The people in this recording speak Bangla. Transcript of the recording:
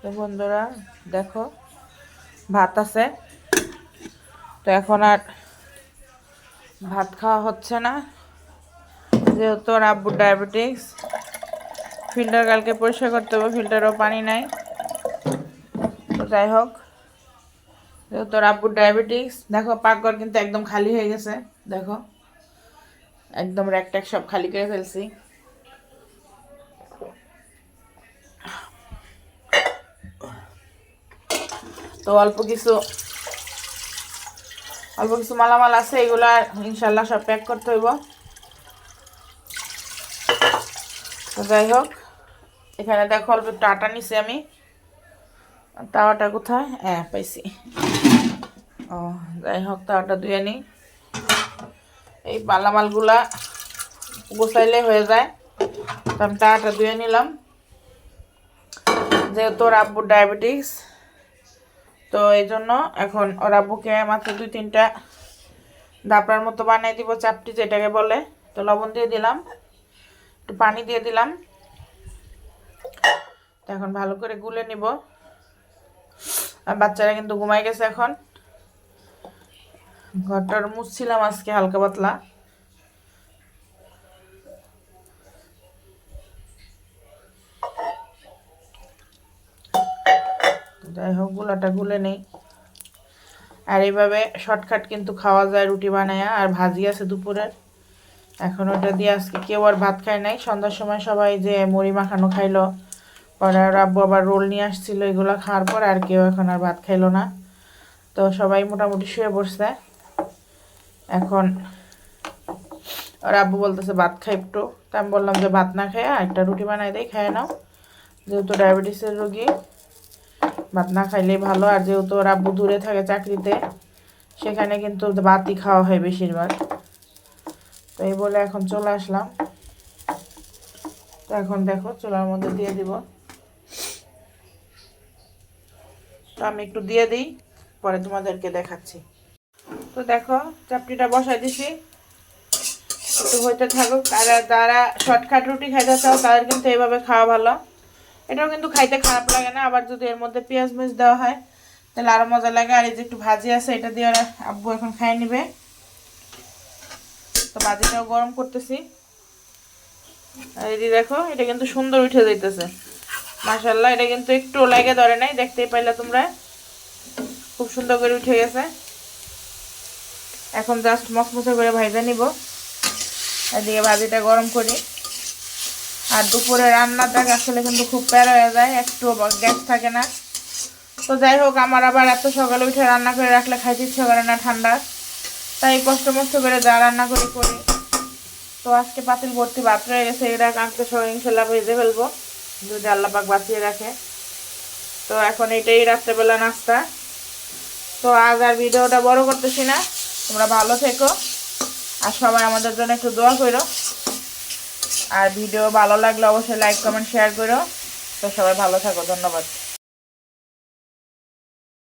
তো বন্ধুরা দেখো ভাত আছে, তো এখন আর ভাত খাওয়া হচ্ছে না, যেহেতু ওর আব্বুর ডায়াবেটিস। ফিল্টার কালকে পরিষ্কার করতে হবে, ফিল্টারও পানি নাই। তো যাই হোক, যেহেতু ওর আব্বুর ডায়াবেটিস, দেখো পাকঘর কিন্তু একদম খালি হয়ে গেছে। দেখো একদম র্যাক ট্যাক সব খালি করে ফেলছি। তো অল্প কিছু মালামাল আছে, এগুলা ইনশাল্লাহ সব প্যাক করতে হইব। তো যাই হোক, এখানে দেখো অল্প একটু আটা নিছি আমি। তাওয়াটা কোথায়? হ্যাঁ পাইছি। ও যাই হোক, তাওয়াটা ধুয়ে নিই। এই মালামালগুলা গোছাইলে হয়ে যায়। তো আমি তাওয়াটা ধুয়ে নিলাম, যেহেতু ওর আব্বুর ডায়াবেটিস। তো এই জন্য এখন ওর আব্বুকে মাত্র 2-3টা দাপড়ার মতো বানিয়ে দিব, চাপটি যেটাকে বলে। তো লবণ দিয়ে দিলাম, একটু পানি দিয়ে দিলাম। তো এখন ভালো করে গুলে নিব। আর বাচ্চারা কিন্তু ঘুমাই গেছে এখন। ঘরটার মুছছিলাম আজকে হালকা পাতলা। যাই হোক, গুলাটা গুলে নেই। আর এইভাবে শর্টকাট কিন্তু খাওয়া যায় রুটি বানায়া। আর ভাজি আছে দুপুরের, এখন ওটা দিয়ে আজকে কেউ আর ভাত খায় নাই। সন্ধ্যার সময় সবাই যে মুড়ি মাখানো খাইলো, পরে আর আব্বু আবার রোল নিয়ে আসছিল, এগুলো খাওয়ার পর আর কেউ এখন আর ভাত খাইলো না। তো সবাই মোটামুটি শুয়ে পড়ছে। এখন আর আব্বু বলতেছে ভাত খাই একটু। তা আমি বললাম যে ভাত না খাইয়া একটা রুটি বানাই দেই, খাইয়ে নাও, যেহেতু ডায়াবেটিসের রোগী ভাত না খাইলেই ভালো। আর যেহেতু ওর আব্বু দূরে থাকে চাকরিতে, সেখানে কিন্তু ভাতই খাওয়া হয় বেশিরভাগ। তো এই বলে এখন চলে আসলাম। তো এখন দেখো চুলার মধ্যে দিয়ে দিব। তো আমি একটু দিয়ে দিই, পরে তোমাদেরকে দেখাচ্ছি। তো দেখো চাপটিটা বসাই দিছি, একটু হইতে থাকুক। আর যারা শর্টকাট রুটি খাইতে চাও তাদের কিন্তু এইভাবে খাওয়া ভালো। এটাও কিন্তু খাইতে খারাপ লাগে না। আবার যদি এর মধ্যে পেঁয়াজ মরিচ দেওয়া হয় তাহলে আরো মজা লাগে। আর এই যে একটু ভাজি আছে, এটা দিয়ে আব্বু এখন খাই নিবে। তো ভাজিটাও গরম করতেছি। আর এই দেখো এটা কিন্তু সুন্দর উঠে যাইতেছে, মাশাআল্লাহ। এটা কিন্তু একটু লাগে ধরে নাই, দেখতেই পাইলা তোমরা, খুব সুন্দর করে উঠে গেছে। এখন জাস্ট মচমচে করে ভাজা নিব। এদিকে ভাজিটা গরম করি। আর দুপুরে রান্নাটা আসলে কিন্তু খুব প্যারা হয়ে যায়, একটু গ্যাস থাকে না। তো যাই হোক, আমার আবার এত সকালে উঠে রান্না করে রাখলে খাইতে ইচ্ছে করে না ঠান্ডা, তাই কষ্ট মষ্ট করে যা রান্না করি। তো আজকে পাতিল ভর্তি ভাত রয়ে গেছে, এটা কাঁকতে সবাই ইনশাল্লাহ ভেজে ফেলবো যদি আল্লাহ পাক বাঁচিয়ে রাখে। তো এখন এটাই রাত্রেবেলা নাস্তা। তো আজ আর ভিডিওটা বড় করতেছি না, তোমরা ভালো থেকো আর সবাই আমাদের জন্য একটু দোয়া করো। আর ভিডিও ভালো লাগলে অবশ্যই লাইক কমেন্ট শেয়ার করো। তো সবাই ভালো থাকো, ধন্যবাদ।